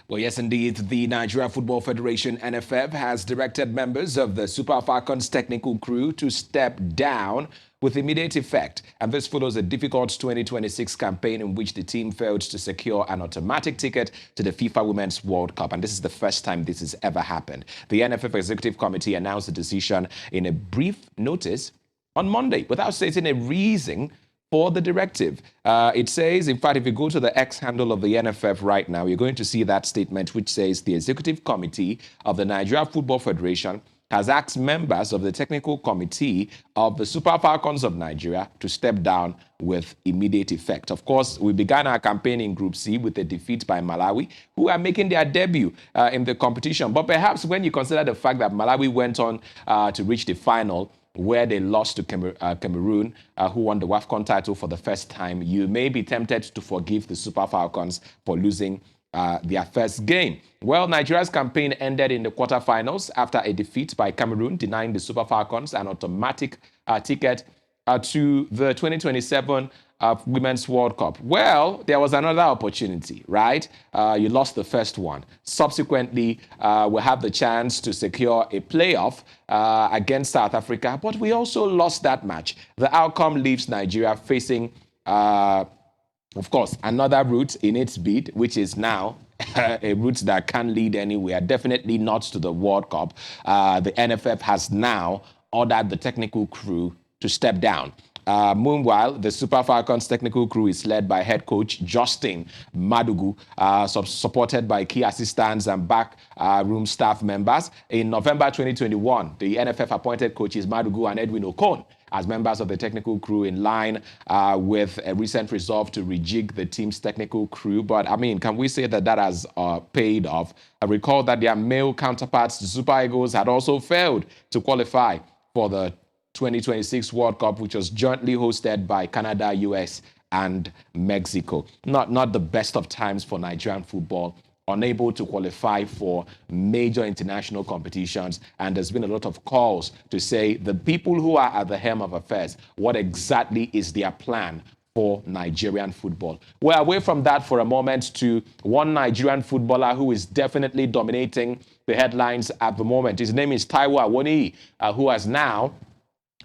Well, yes, indeed. The Nigeria Football Federation, NFF, has directed members of the Super Falcons technical crew to step down with immediate effect. And this follows a difficult 2026 campaign in which the team failed to secure an automatic ticket to the FIFA Women's World Cup. And this is the first time this has ever happened. The NFF Executive Committee announced the decision in a brief notice on Monday without stating a reason for the directive. It says, in fact, if you go to the X handle of the NFF right now, you're going to see that statement which says the Executive Committee of the Nigeria Football Federation has asked members of the Technical Committee of the Super Falcons of Nigeria to step down with immediate effect. Of course, we began our campaign in Group C with a defeat by Malawi, who are making their debut in the competition. But perhaps when you consider the fact that Malawi went on to reach the final, where they lost to Cameroon, who won the WAFCON title for the first time, you may be tempted to forgive the Super Falcons for losing their first game. Well, Nigeria's campaign ended in the quarterfinals after a defeat by Cameroon, denying the Super Falcons an automatic ticket to the 2027 Women's World Cup. Well, there was another opportunity, right? You lost the first one. Subsequently, we have the chance to secure a playoff against South Africa, but we also lost that match. The outcome leaves Nigeria facing, of course, another route in its bid, which is now a route that can lead anywhere, definitely not to the World Cup. The NFF has now ordered the technical crew to step down. Meanwhile, the Super Falcons technical crew is led by head coach Justin Madugu, supported by key assistants and backroom staff members. In November 2021, the NFF appointed coaches Madugu and Edwin Okon as members of the technical crew in line with a recent resolve to rejig the team's technical crew. But, I mean, can we say that that has paid off? I recall that their male counterparts, the Super Eagles, had also failed to qualify for the 2026 World Cup, which was jointly hosted by Canada, US, and Mexico. Not the best of times for Nigerian football, unable to qualify for major international competitions. And there's been a lot of calls to say the people who are at the helm of affairs, what exactly is their plan for Nigerian football? We're away from that for a moment to one Nigerian footballer who is definitely dominating the headlines at the moment. His name is Taiwo Awoniyi, who has now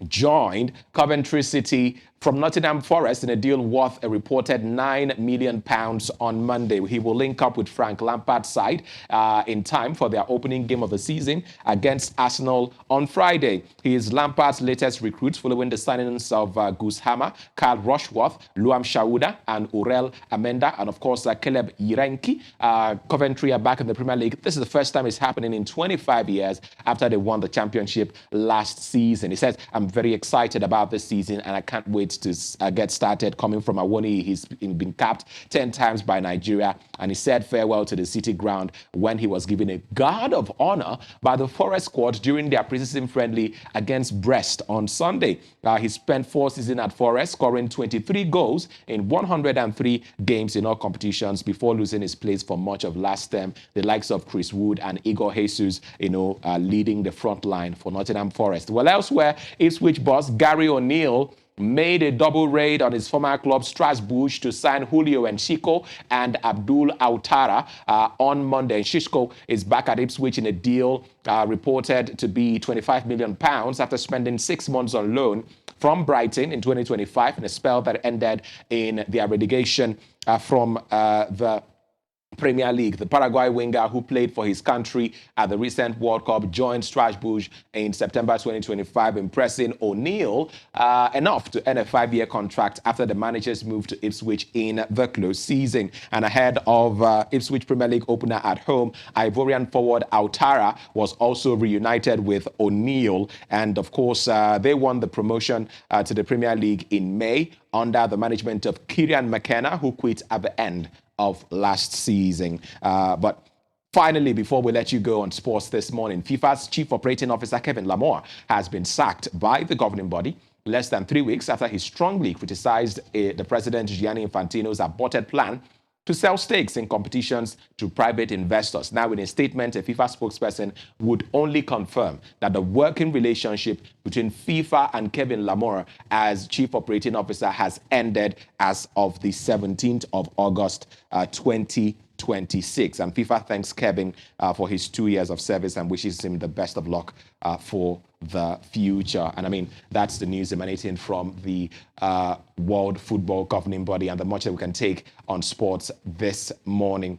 joined Coventry City from Nottingham Forest in a deal worth a reported £9 million on Monday. He will link up with Frank Lampard's side in time for their opening game of the season against Arsenal on Friday. He is Lampard's latest recruit following the signings of Goose Hammer, Carl Rushworth, Luam Shawuda, and Urel Amenda, and of course Caleb Yirenki. Coventry are back in the Premier League. This is the first time it's happening in 25 years after they won the championship last season. He says, I'm very excited about this season and I can't wait to get started. Coming from Awoniyi, he's been capped 10 times by Nigeria, and he said farewell to the City ground when he was given a guard of honor by the Forest squad during their preseason friendly against Brest on Sunday. He spent 4 seasons at Forest, scoring 23 goals in 103 games in all competitions before losing his place for much of last term. The likes of Chris Wood and Igor Jesus, leading the front line for Nottingham Forest. Well, elsewhere, Ipswich boss Gary O'Neill made a double raid on his former club Strasbourg to sign Julio Enciso and Abdul Autara on Monday. And Shishko is back at Ipswich in a deal reported to be £25 million after spending 6 months on loan from Brighton in 2025 in a spell that ended in their relegation from the Premier League. The Paraguay winger who played for his country at the recent World Cup joined Strasbourg in September 2025, impressing O'Neill enough to end a 5-year contract after the managers moved to Ipswich in the close season. And ahead of Ipswich Premier League opener at home, Ivorian forward Autara was also reunited with O'Neill. And of course, they won the promotion to the Premier League in May under the management of Kieran McKenna, who quit at the end of last season. But finally, before we let you go on sports this morning, FIFA's Chief Operating Officer Kevin Lamore has been sacked by the governing body less than 3 weeks after he strongly criticized the President Gianni Infantino's aborted plan to sell stakes in competitions to private investors. Now, in a statement, a FIFA spokesperson would only confirm that the working relationship between FIFA and Kevin Lamore as Chief Operating Officer has ended as of the 17th of August, 2020. 2026. And FIFA thanks Kevin for his 2 years of service and wishes him the best of luck for the future. And I mean, that's the news emanating from the World Football Governing Body and the much that we can take on sports this morning.